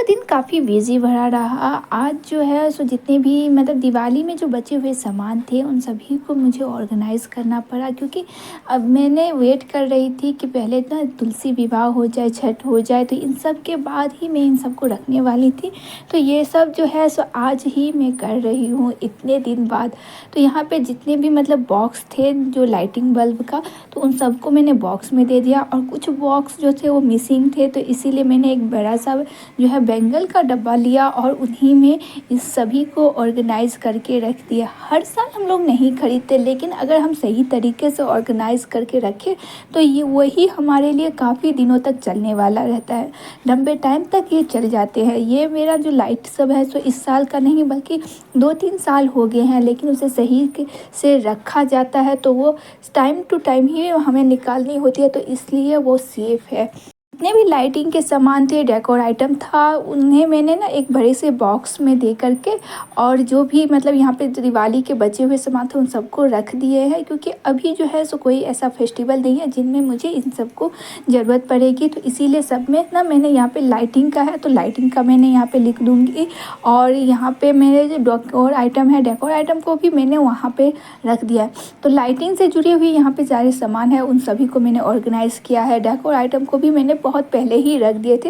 दिन काफ़ी बिज़ी भरा रहा। आज जो है सो जितने भी मतलब दिवाली में जो बचे हुए सामान थे उन सभी को मुझे ऑर्गेनाइज़ करना पड़ा, क्योंकि अब मैंने वेट कर रही थी कि पहले ना तुलसी विवाह हो जाए, छठ हो जाए, तो इन सब के बाद ही मैं इन सबको रखने वाली थी। तो ये सब जो है सो आज ही मैं कर रही हूँ इतने दिन बाद। तो यहाँ पे जितने भी मतलब बॉक्स थे जो लाइटिंग बल्ब का, तो उन सबको मैंने बॉक्स में दे दिया, और कुछ बॉक्स जो थे वो मिसिंग थे, तो इसीलिए मैंने एक बड़ा सा जो है बेंगल का डब्बा लिया और उन्हीं में इस सभी को ऑर्गेनाइज़ करके रख दिया। हर साल हम लोग नहीं खरीदते, लेकिन अगर हम सही तरीके से ऑर्गेनाइज़ करके रखें तो ये वही हमारे लिए काफ़ी दिनों तक चलने वाला रहता है, लंबे टाइम तक ये चल जाते हैं। ये मेरा जो लाइट सब है सो इस साल का नहीं बल्कि 2-3 साल हो गए हैं, लेकिन उसे सही से रखा जाता है तो वो टाइम टू टाइम ही हमें निकालनी होती है, तो इसलिए वो सेफ़ है। जितने भी लाइटिंग के सामान थे, डेकोर आइटम था, उन्हें मैंने ना एक बड़े से बॉक्स में दे करके, और जो भी मतलब यहाँ पे दिवाली के बचे हुए सामान थे उन सबको रख दिए हैं, क्योंकि अभी जो है सो कोई ऐसा फेस्टिवल नहीं है जिनमें मुझे इन सबको ज़रूरत पड़ेगी। तो इसीलिए सब में ना मैंने यहाँ पे लाइटिंग का है तो लाइटिंग का मैंने यहाँ पे लिख दूँगी, और यहाँ पे मेरे जो डेकोर आइटम है, डेकोर आइटम को भी मैंने वहाँ पे रख दिया है। तो लाइटिंग से जुड़ी हुई यहाँ पे सारे सामान है उन सभी को मैंने ऑर्गेनाइज़ किया है। डेकोर आइटम को भी मैंने बहुत पहले ही रख दिए थे,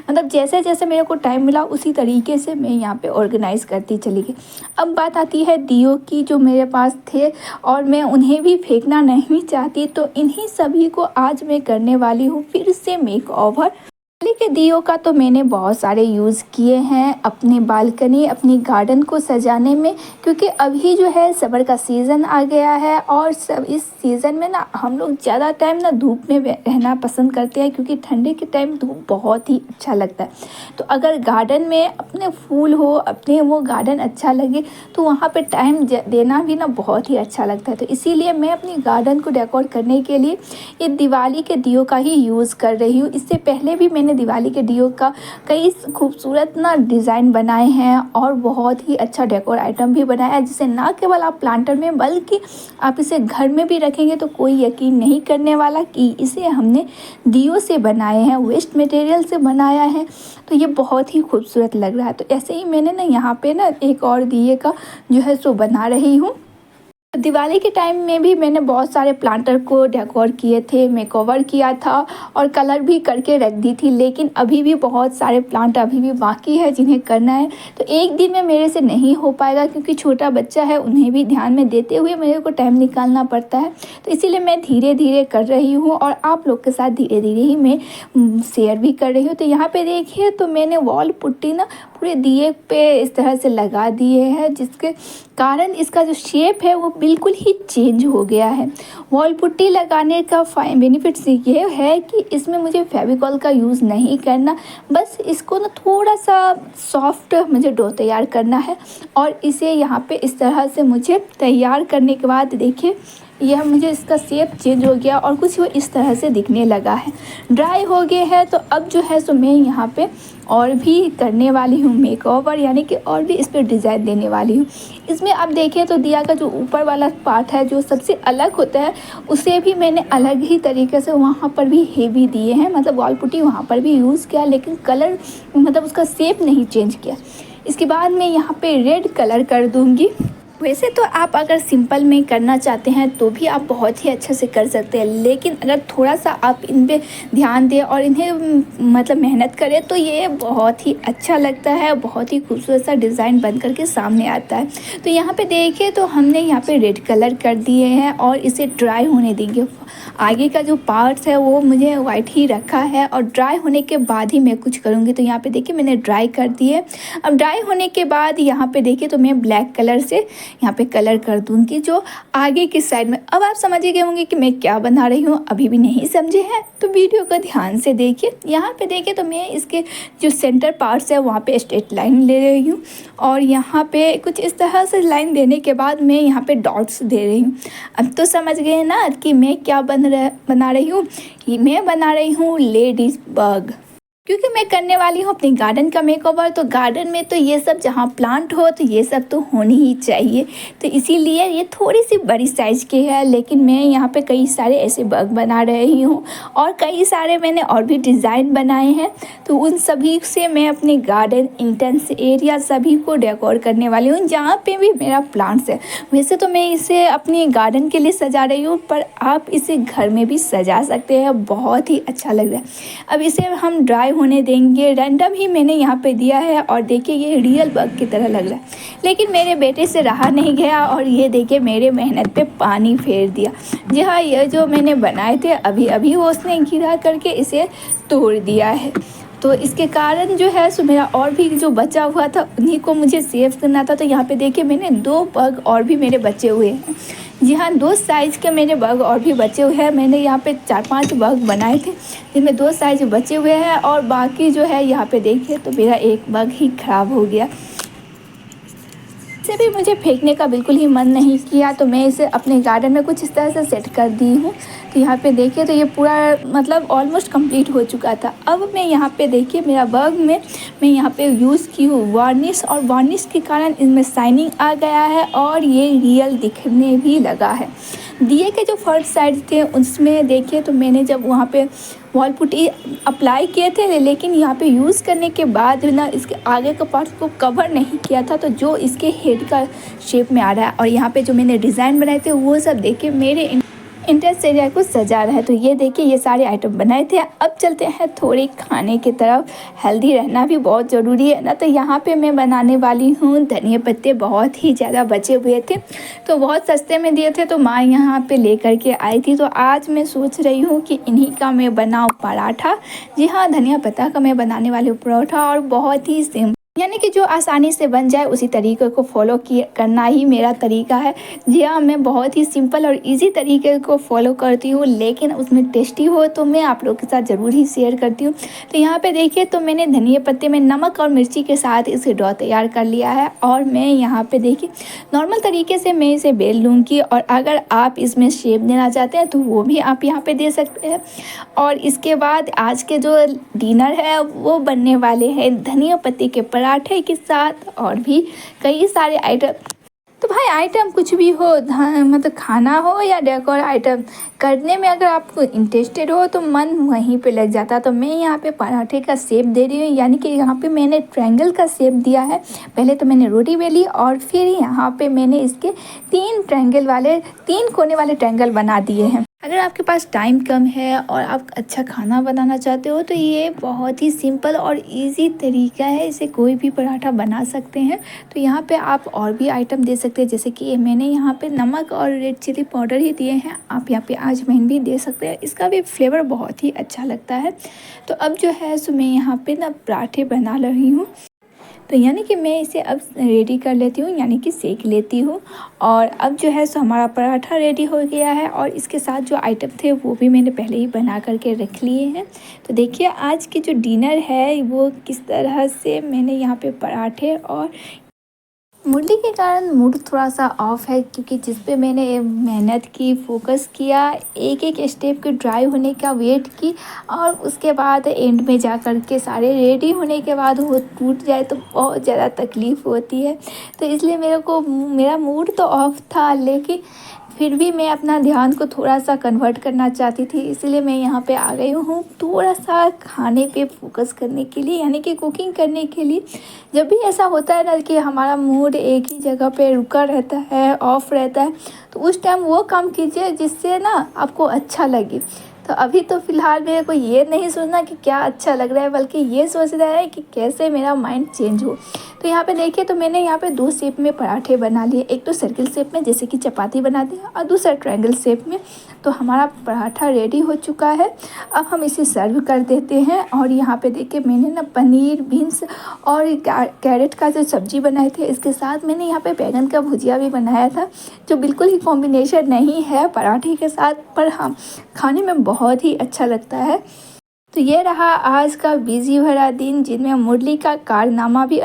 मतलब जैसे जैसे मेरे को टाइम मिला उसी तरीके से मैं यहाँ पे ऑर्गेनाइज़ करती चली गई। अब बात आती है दियों की, जो मेरे पास थे और मैं उन्हें भी फेंकना नहीं चाहती, तो इन्हीं सभी को आज मैं करने वाली हूँ फिर से मेक ओवर। दिवाली के दियों का तो मैंने बहुत सारे यूज़ किए हैं अपनी बालकनी, अपनी गार्डन को सजाने में, क्योंकि अभी जो है समर का सीज़न आ गया है, और सब इस सीज़न में ना हम लोग ज़्यादा टाइम ना धूप में रहना पसंद करते हैं, क्योंकि ठंडे के टाइम धूप बहुत ही अच्छा लगता है। तो अगर गार्डन में अपने फूल हो, अपने वो गार्डन अच्छा लगे, तो वहाँ पर टाइम देना भी ना बहुत ही अच्छा लगता है। तो इसीलिए मैं अपनी गार्डन को डेकोर करने के लिए ये दिवाली के दियों का ही यूज़ कर रही हूँ। इससे पहले भी मैंने दिवाली के दियों का कई खूबसूरत ना डिज़ाइन बनाए हैं, और बहुत ही अच्छा डेकोर आइटम भी बनाया है, जिसे ना केवल आप प्लांटर में बल्कि आप इसे घर में भी रखेंगे तो कोई यकीन नहीं करने वाला कि इसे हमने दियों से बनाए हैं, वेस्ट मटेरियल से बनाया है। तो ये बहुत ही खूबसूरत लग रहा है। तो ऐसे ही मैंने ना यहाँ पे ना एक और दिए का जो है सो बना रही हूँ। दिवाली के टाइम में भी मैंने बहुत सारे प्लांटर को डेकोर किए थे, मेकओवर किया था और कलर भी करके रख दी थी, लेकिन अभी भी बहुत सारे प्लांट अभी भी बाकी है जिन्हें करना है। तो एक दिन में मेरे से नहीं हो पाएगा, क्योंकि छोटा बच्चा है, उन्हें भी ध्यान में देते हुए मेरे को टाइम निकालना पड़ता है। तो इसीलिए मैं धीरे धीरे कर रही हूँ, और आप लोग के साथ धीरे धीरे ही मैं शेयर भी कर रही हूँ। तो यहाँ पे देखिए, तो मैंने वॉल पुट्टी ना पूरे दिए पे इस तरह से लगा दिए हैं, जिसके कारण इसका जो शेप है वो बिल्कुल ही चेंज हो गया है। वॉल पुट्टी लगाने का बेनिफिट्स ये है कि इसमें मुझे फेविकॉल का यूज़ नहीं करना, बस इसको ना थोड़ा सा सॉफ्ट मुझे डो तैयार करना है, और इसे यहाँ पे इस तरह से मुझे तैयार करने के बाद देखिए यह मुझे इसका शेप चेंज हो गया और कुछ वो इस तरह से दिखने लगा है। ड्राई हो गए हैं, तो अब जो है सो मैं यहाँ पे और भी करने वाली हूँ मेकओवर, यानी कि और भी इस पर डिज़ाइन देने वाली हूँ। इसमें अब देखिए तो दिया का जो ऊपर वाला पार्ट है जो सबसे अलग होता है, उसे भी मैंने अलग ही तरीके से वहाँ पर भी हेवी दिए हैं, मतलब वॉल पुट्टी वहाँ पर भी यूज़ किया, लेकिन कलर मतलब उसका शेप नहीं चेंज किया। इसके बाद मैं यहाँ पे रेड कलर कर दूँगी। वैसे तो आप अगर सिंपल में करना चाहते हैं तो भी आप बहुत ही अच्छे से कर सकते हैं, लेकिन अगर थोड़ा सा आप इन पे ध्यान दें और इन्हें मतलब मेहनत करें तो ये बहुत ही अच्छा लगता है, बहुत ही खूबसूरत सा डिज़ाइन बन करके सामने आता है। तो यहाँ पे देखिए, तो हमने यहाँ पे रेड कलर कर दिए हैं और इसे ड्राई होने देंगे। आगे का जो पार्ट्स है वो मुझे वाइट ही रखा है, और ड्राई होने के बाद ही मैं कुछ करूँगी। तो यहाँ पे देखिए मैंने ड्राई कर दिए। अब ड्राई होने के बाद यहाँ पे देखिए तो मैं ब्लैक कलर से यहाँ पे कलर कर दूंगी जो आगे की साइड में। अब आप समझ गए होंगे कि मैं क्या बना रही हूँ, अभी भी नहीं समझे हैं तो वीडियो को ध्यान से देखिए। यहाँ पे देखिए तो मैं इसके जो सेंटर पार्ट्स है वहाँ पे स्ट्रेट लाइन ले रही हूँ, और यहाँ पे कुछ इस तरह से लाइन देने के बाद मैं यहाँ पे डॉट्स दे रही हूँ। अब तो समझ गए ना कि मैं क्या बना रही हूँ। मैं बना रही हूँ लेडीज बग। क्योंकि मैं करने वाली हूँ अपनी गार्डन का मेकओवर, तो गार्डन में तो ये सब जहाँ प्लांट हो तो ये सब तो होनी ही चाहिए। तो इसीलिए ये थोड़ी सी बड़ी साइज़ की है, लेकिन मैं यहाँ पे कई सारे ऐसे बग बना रही हूँ और कई सारे मैंने और भी डिज़ाइन बनाए हैं। तो उन सभी से मैं अपने गार्डन इंटेंस एरिया सभी को डेकोर करने वाली हूँ, जहाँ पे भी मेरा प्लांट्स है। वैसे तो मैं इसे अपनी गार्डन के लिए सजा रही हूँ, पर आप इसे घर में भी सजा सकते हैं, बहुत ही अच्छा लग रहा है। अब इसे हम ड्राई होने देंगे। रैंडम ही मैंने यहाँ पे दिया है और देखिए ये रियल बग की तरह लग रहा है, लेकिन मेरे बेटे से रहा नहीं गया और ये देखिए मेरे मेहनत पे पानी फेर दिया। जी हाँ, ये जो मैंने बनाए थे अभी अभी वो उसने गिरा करके इसे तोड़ दिया है। तो इसके कारण जो है सो मेरा और भी जो बचा हुआ था उन्हीं को मुझे सेव करना था। तो यहाँ पे देखिए मैंने 2 बग और भी मेरे बचे हुए हैं। जी हाँ, 2 साइज़ के मेरे बग और भी बचे हुए हैं। मैंने यहाँ पे 4-5 बग बनाए थे, जिनमें 2 साइज़ बचे हुए हैं और बाकी जो है यहाँ पे देखिए तो मेरा एक बग ही ख़राब हो गया। इसे भी मुझे फेंकने का बिल्कुल ही मन नहीं किया, तो मैं इसे अपने गार्डन में कुछ इस तरह से सेट कर दी हूँ। तो यहाँ पे देखिए तो ये पूरा मतलब ऑलमोस्ट कंप्लीट हो चुका था। अब मैं यहाँ पे देखिए मेरा बग में मैं यहाँ पे यूज़ की हूँ वार्निश, और वार्निश के कारण इनमें शाइनिंग आ गया है और ये रियल दिखने भी लगा है। दिए के जो फर्स्ट साइड थे उसमें देखिए तो मैंने जब वहाँ पे वॉल पुट्टी अप्लाई किए थे, लेकिन यहाँ पे यूज़ करने के बाद ना इसके आगे का पार्ट को कवर नहीं किया था, तो जो इसके हेड का शेप में आ रहा है और यहाँ पे जो मैंने डिज़ाइन बनाए थे वो सब देखिए मेरे इंटरेस्ट एरिया को सजा रहा है। तो ये देखिए ये सारे आइटम बनाए थे। अब चलते हैं थोड़ी खाने की तरफ। हेल्दी रहना भी बहुत ज़रूरी है ना। तो यहाँ पे मैं बनाने वाली हूँ धनिया पत्ते, बहुत ही ज़्यादा बचे हुए थे तो बहुत सस्ते में दिए थे, तो माँ यहाँ पे लेकर के आई थी। तो आज मैं सोच रही हूँ कि इन्हीं का मैं बनाऊँ पराठा। जी हाँ, धनिया पत्ता का मैं बनाने वाली हूँ पराठा, और बहुत ही सिंपल, यानी कि जो आसानी से बन जाए उसी तरीके को फॉलो करना ही मेरा तरीका है। जी हाँ, मैं बहुत ही सिंपल और इजी तरीके को फॉलो करती हूँ, लेकिन उसमें टेस्टी हो तो मैं आप लोगों के साथ ज़रूर ही शेयर करती हूँ। तो यहाँ पे देखिए तो मैंने धनिया पत्ते में नमक और मिर्ची के साथ इसे डो तैयार कर लिया है, और मैं यहाँ पे देखिए नॉर्मल तरीके से मैं इसे बेल लूँगी, और अगर आप इसमें शेप देना चाहते हैं तो वो भी आप यहाँ पे दे सकते हैं। और इसके बाद आज के जो डिनर है वो बनने वाले हैं धनिया पत्ते के पराठे के साथ, और भी कई सारे आइटम। तो भाई आइटम कुछ भी हो, मतलब खाना हो या डेकोर आइटम करने में अगर आप इंटरेस्टेड हो तो मन वहीं पे लग जाता। तो मैं यहाँ पे पराठे का शेप दे रही हूँ, यानी कि यहाँ पे मैंने ट्रायंगल का शेप दिया है। पहले तो मैंने रोटी बेली और फिर यहाँ पे मैंने इसके 3 कोने वाले ट्रायंगल बना दिए हैं। अगर आपके पास टाइम कम है और आप अच्छा खाना बनाना चाहते हो तो ये बहुत ही सिंपल और इजी तरीका है, इसे कोई भी पराठा बना सकते हैं। तो यहाँ पे आप और भी आइटम दे सकते हैं, जैसे कि मैंने यहाँ पे नमक और रेड चिली पाउडर ही दिए हैं, आप यहाँ पे अजवाइन भी दे सकते हैं, इसका भी फ्लेवर बहुत ही अच्छा लगता है। तो अब जो है सो मैं यहाँ पे ना पराठे बना रही हूँ। तो यानी कि मैं इसे अब रेडी कर लेती हूँ, यानी कि सेक लेती हूँ। और अब जो है सो हमारा पराठा रेडी हो गया है, और इसके साथ जो आइटम थे वो भी मैंने पहले ही बना करके रख लिए हैं। तो देखिए आज की जो डिनर है वो किस तरह से मैंने यहाँ पे पराठे, और मुरली के कारण मूड थोड़ा सा ऑफ है, क्योंकि जिस पे मैंने मेहनत की, फोकस किया, एक एक स्टेप के ड्राई होने का वेट की, और उसके बाद एंड में जा कर के सारे रेडी होने के बाद वो टूट जाए तो बहुत ज़्यादा तकलीफ़ होती है। तो इसलिए मेरा मूड तो ऑफ था, लेकिन फिर भी मैं अपना ध्यान को थोड़ा सा कन्वर्ट करना चाहती थी, इसलिए मैं यहाँ पे आ गई हूँ थोड़ा सा खाने पे फोकस करने के लिए, यानी कि कुकिंग करने के लिए। जब भी ऐसा होता है ना कि हमारा मूड एक ही जगह पे रुका रहता है, ऑफ रहता है, तो उस टाइम वो काम कीजिए जिससे ना आपको अच्छा लगे। तो अभी तो फ़िलहाल मेरे को ये नहीं सोचना कि क्या अच्छा लग रहा है, बल्कि ये सोचना है कि कैसे मेरा माइंड चेंज हो। तो यहाँ पे देखिए तो मैंने यहाँ पे 2 शेप में पराठे बना लिए, एक तो सर्किल शेप में जैसे कि चपाती बनाते हैं, और दूसरा ट्रायंगल शेप में। तो हमारा पराठा रेडी हो चुका है। अब हम इसे सर्व कर देते हैं। और यहाँ पे देखिए मैंने ना पनीर, बीन्स और कैरेट का जो सब्ज़ी बनाए थे, इसके साथ मैंने यहाँ पे बैंगन का भुजिया भी बनाया था, जो बिल्कुल ही कॉम्बिनेशन नहीं है पराठे के साथ, पर हाँ खाने में बहुत ही अच्छा लगता है। तो ये रहा आज का बिजी भरा दिन, जिनमें मुरली का कारनामा भी